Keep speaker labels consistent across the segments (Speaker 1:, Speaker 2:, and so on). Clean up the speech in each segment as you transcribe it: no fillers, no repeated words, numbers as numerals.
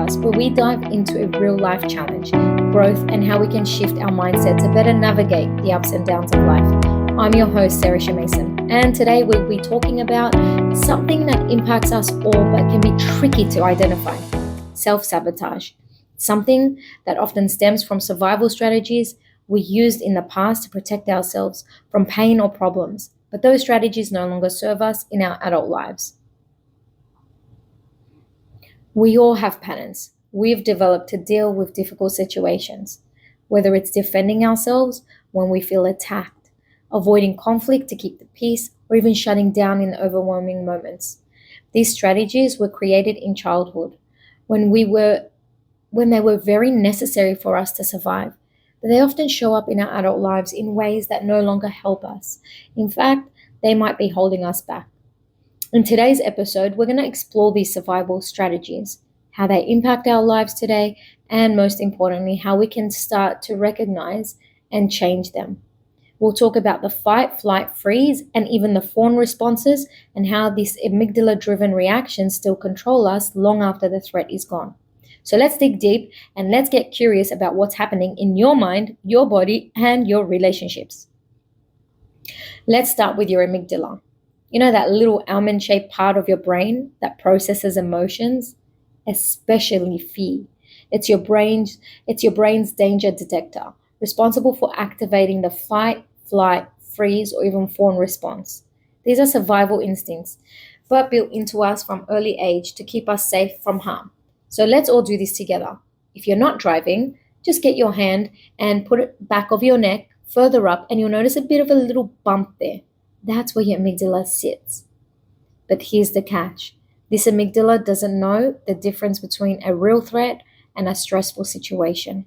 Speaker 1: podcast where we dive into a real life challenge, growth, and how we can shift our mindset to better navigate the ups and downs of life. I'm your host, Sarah Mason, and today we'll be talking about something that impacts us all but can be tricky to identify: self-sabotage. Something that often stems from survival strategies we used in the past to protect ourselves from pain or problems, but those strategies no longer serve us in our adult lives. We all have patterns we've developed to deal with difficult situations, whether it's defending ourselves when we feel attacked, avoiding conflict to keep the peace, or even shutting down in overwhelming moments. These strategies were created in childhood when they were very necessary for us to survive, but they often show up in our adult lives in ways that no longer help us. In fact, they might be holding us back. In today's episode, we're going to explore these survival strategies, how they impact our lives today, and most importantly, how we can start to recognize and change them. We'll talk about the fight, flight, freeze, and even the fawn responses, and how these amygdala-driven reactions still control us long after the threat is gone. So let's dig deep and let's get curious about what's happening in your mind, your body, and your relationships. Let's start with your amygdala. You know, that little almond-shaped part of your brain that processes emotions, especially fear. It's your brain's danger detector, responsible for activating the fight, flight, freeze, or even fawn response. These are survival instincts, but built into us from early age to keep us safe from harm. So let's all do this together. If you're not driving, just get your hand and put it back of your neck, further up, and you'll notice a bit of a little bump there. That's where your amygdala sits. But here's the catch. This amygdala doesn't know the difference between a real threat and a stressful situation.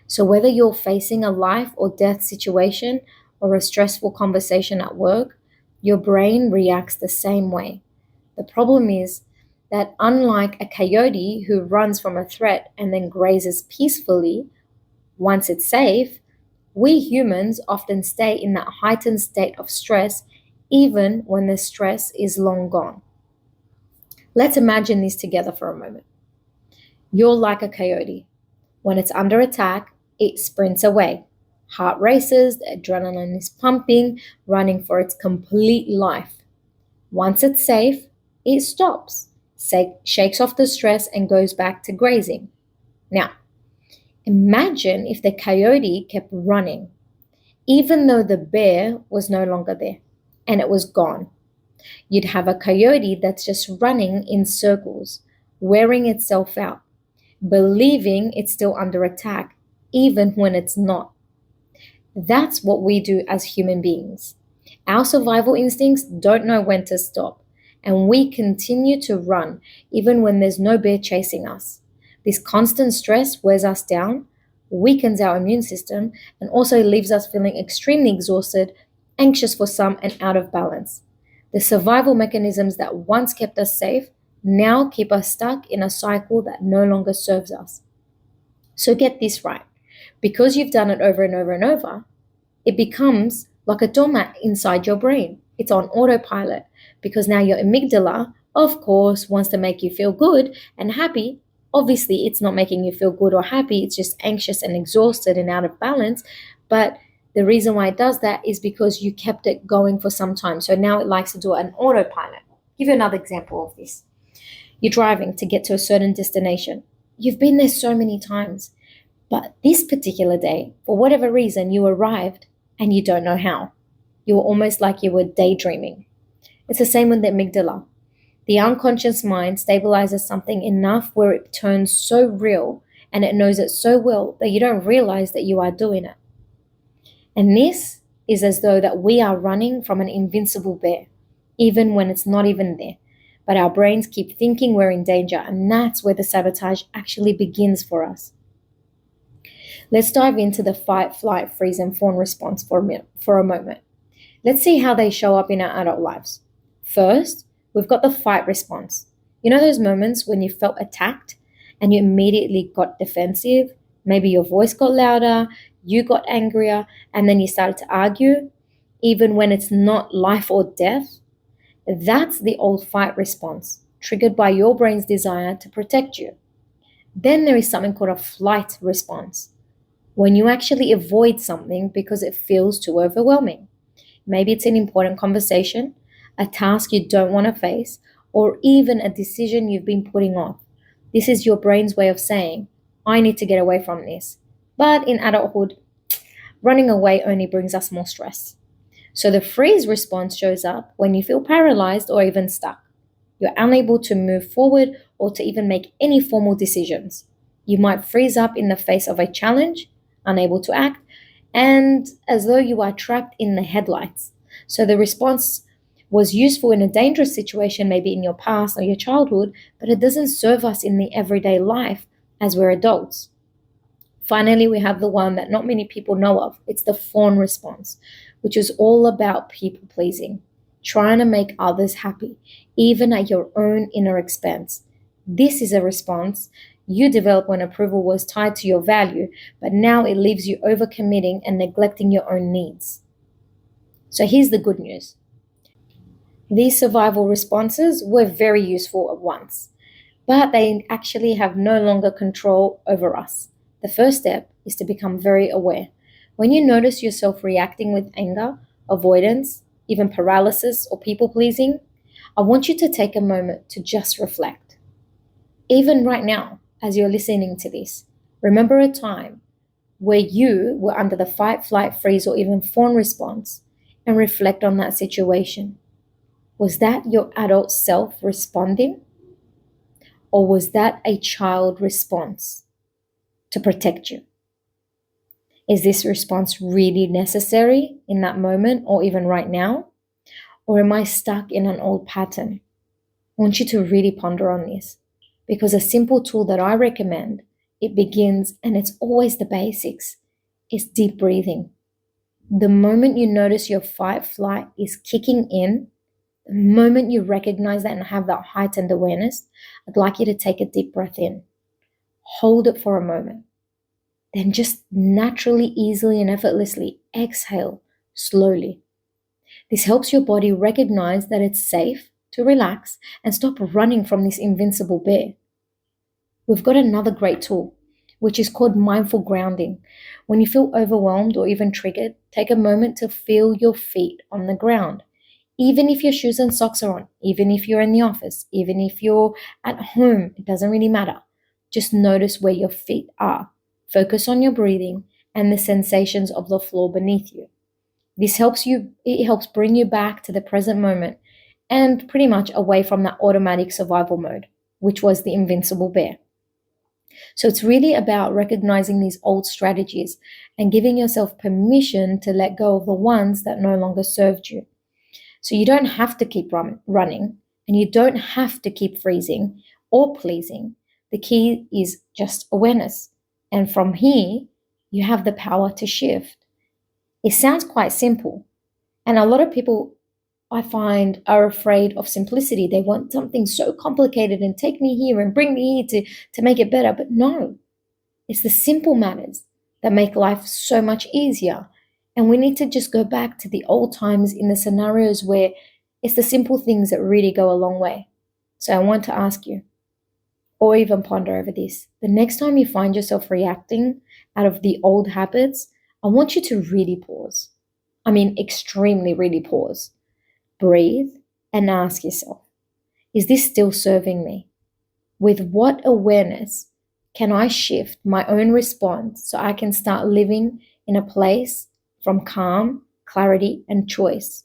Speaker 1: So whether you're facing a life or death situation or a stressful conversation at work, your brain reacts the same way. The problem is that unlike a coyote who runs from a threat and then grazes peacefully once it's safe, we humans often stay in that heightened state of stress even when the stress is long gone. Let's imagine this together for a moment. You're like a coyote. When it's under attack, it sprints away. Heart races, the adrenaline is pumping, running for its complete life. Once it's safe, it stops, shakes off the stress, and goes back to grazing. Now, imagine if the coyote kept running, even though the bear was no longer there and it was gone. You'd have a coyote that's just running in circles, wearing itself out, believing it's still under attack, even when it's not. That's what we do as human beings. Our survival instincts don't know when to stop, and we continue to run even when there's no bear chasing us. This constant stress wears us down, weakens our immune system, and also leaves us feeling extremely exhausted, anxious for some, and out of balance. The survival mechanisms that once kept us safe now keep us stuck in a cycle that no longer serves us. So get this right. Because you've done it over and over and over, it becomes like a doormat inside your brain. It's on autopilot because now your amygdala, of course, wants to make you feel good and happy. Obviously, it's not making you feel good or happy. It's just anxious and exhausted and out of balance. But the reason why it does that is because you kept it going for some time. So now it likes to do an autopilot. I'll give you another example of this. You're driving to get to a certain destination. You've been there so many times. But this particular day, for whatever reason, you arrived and you don't know how. You were almost like you were daydreaming. It's the same with the amygdala. The unconscious mind stabilizes something enough where it turns so real and it knows it so well that you don't realize that you are doing it. And this is as though that we are running from an invincible bear, even when it's not even there. But our brains keep thinking we're in danger, and that's where the sabotage actually begins for us. Let's dive into the fight, flight, freeze, and fawn response for a moment. Let's see how they show up in our adult lives. First, we've got the fight response. You know those moments when you felt attacked and you immediately got defensive? Maybe your voice got louder, you got angrier, and then you started to argue, even when it's not life or death. That's the old fight response, triggered by your brain's desire to protect you. Then there is something called a flight response, when you actually avoid something because it feels too overwhelming. Maybe it's an important conversation, a task you don't want to face, or even a decision you've been putting off. This is your brain's way of saying, I need to get away from this. But in adulthood, running away only brings us more stress. So the freeze response shows up when you feel paralyzed or even stuck. You're unable to move forward or to even make any formal decisions. You might freeze up in the face of a challenge, unable to act, and as though you are trapped in the headlights. So the response was useful in a dangerous situation, maybe in your past or your childhood, but it doesn't serve us in the everyday life as we're adults. Finally, we have the one that not many people know of. It's the fawn response, which is all about people pleasing, trying to make others happy, even at your own inner expense. This is a response you developed when approval was tied to your value, but now it leaves you overcommitting and neglecting your own needs. So here's the good news. These survival responses were very useful at once, but they actually have no longer control over us. The first step is to become very aware. When you notice yourself reacting with anger, avoidance, even paralysis or people pleasing, I want you to take a moment to just reflect. Even right now, as you're listening to this, remember a time where you were under the fight, flight, freeze, or even fawn response and reflect on that situation. Was that your adult self responding? Or was that a child response to protect you? Is this response really necessary in that moment or even right now? Or am I stuck in an old pattern? I want you to really ponder on this because a simple tool that I recommend, it begins and it's always the basics, is deep breathing. The moment you notice your fight flight is kicking in, the moment you recognize that and have that heightened awareness, I'd like you to take a deep breath in. Hold it for a moment. Then just naturally, easily, and effortlessly exhale slowly. This helps your body recognize that it's safe to relax and stop running from this invincible bear. We've got another great tool, which is called mindful grounding. When you feel overwhelmed or even triggered, take a moment to feel your feet on the ground. Even if your shoes and socks are on, even if you're in the office, even if you're at home, it doesn't really matter. Just notice where your feet are. Focus on your breathing and the sensations of the floor beneath you. It helps bring you back to the present moment and pretty much away from that automatic survival mode, which was the invincible bear. So it's really about recognizing these old strategies and giving yourself permission to let go of the ones that no longer served you. So you don't have to keep running and you don't have to keep freezing or pleasing. The key is just awareness. And from here, you have the power to shift. It sounds quite simple. And a lot of people I find are afraid of simplicity. They want something so complicated and take me here and bring me here to make it better. But no, it's the simple matters that make life so much easier. And we need to just go back to the old times in the scenarios where it's the simple things that really go a long way. So I want to ask you, or even ponder over this. The next time you find yourself reacting out of the old habits, I want you to really pause. I mean, extremely really pause. Breathe and ask yourself, is this still serving me? With what awareness can I shift my own response so I can start living in a place from calm, clarity, and choice?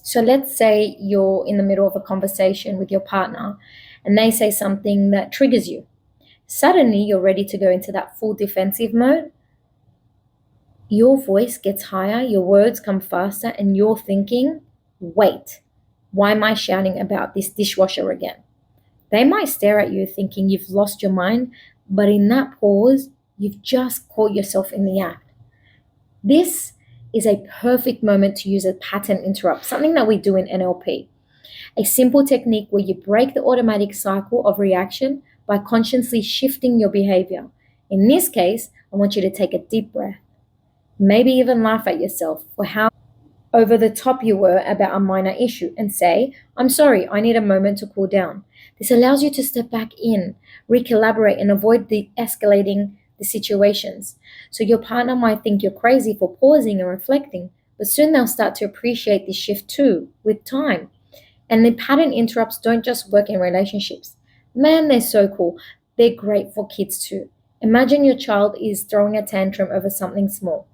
Speaker 1: So let's say you're in the middle of a conversation with your partner and they say something that triggers you. Suddenly, you're ready to go into that full defensive mode. Your voice gets higher, your words come faster, and you're thinking, wait, why am I shouting about this dishwasher again? They might stare at you thinking you've lost your mind, but in that pause, you've just caught yourself in the act. This is a perfect moment to use a pattern interrupt, something that we do in NLP. A simple technique where you break the automatic cycle of reaction by consciously shifting your behavior. In this case, I want you to take a deep breath, maybe even laugh at yourself for how over the top you were about a minor issue and say, I'm sorry, I need a moment to cool down. This allows you to step back in, recollaborate, and avoid the escalating the situations. So your partner might think you're crazy for pausing and reflecting, but soon they'll start to appreciate this shift too, with time. And the pattern interrupts don't just work in relationships. Man, they're so cool. They're great for kids too. Imagine your child is throwing a tantrum over something small,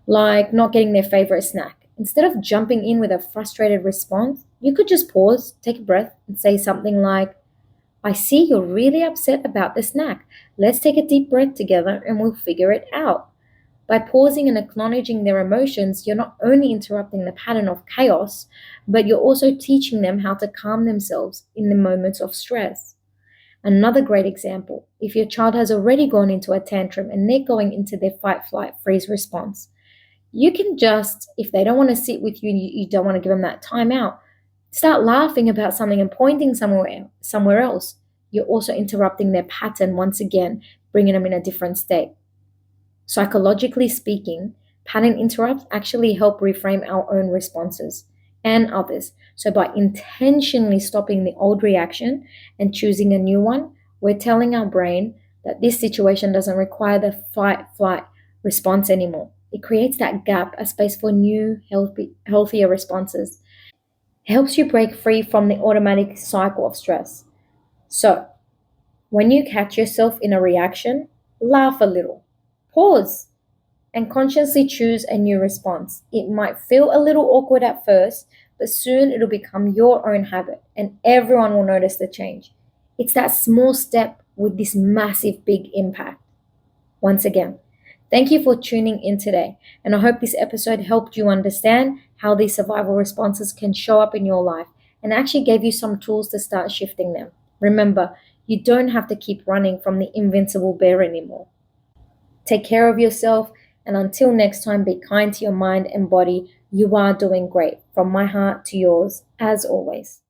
Speaker 1: like not getting their favorite snack. Instead of jumping in with a frustrated response, you could just pause, take a breath, and say something like, I see you're really upset about the snack. Let's take a deep breath together and we'll figure it out. By pausing and acknowledging their emotions, you're not only interrupting the pattern of chaos, but you're also teaching them how to calm themselves in the moments of stress. Another great example, if your child has already gone into a tantrum and they're going into their fight, flight, freeze response, you can just, if they don't want to sit with you, you don't want to give them that time out, start laughing about something and pointing somewhere else. You're also interrupting their pattern once again, bringing them in a different state. Psychologically speaking, pattern interrupts actually help reframe our own responses and others. So by intentionally stopping the old reaction and choosing a new one, we're telling our brain that this situation doesn't require the fight flight response anymore. It creates that gap, a space for new, healthier responses. It helps you break free from the automatic cycle of stress. So, when you catch yourself in a reaction, laugh a little, pause, and consciously choose a new response. It might feel a little awkward at first, but soon it'll become your own habit and everyone will notice the change. It's that small step with this massive big impact. Once again, thank you for tuning in today, and I hope this episode helped you understand how these survival responses can show up in your life and actually gave you some tools to start shifting them. Remember, you don't have to keep running from the invincible bear anymore. Take care of yourself, and until next time, be kind to your mind and body. You are doing great. From my heart to yours, as always.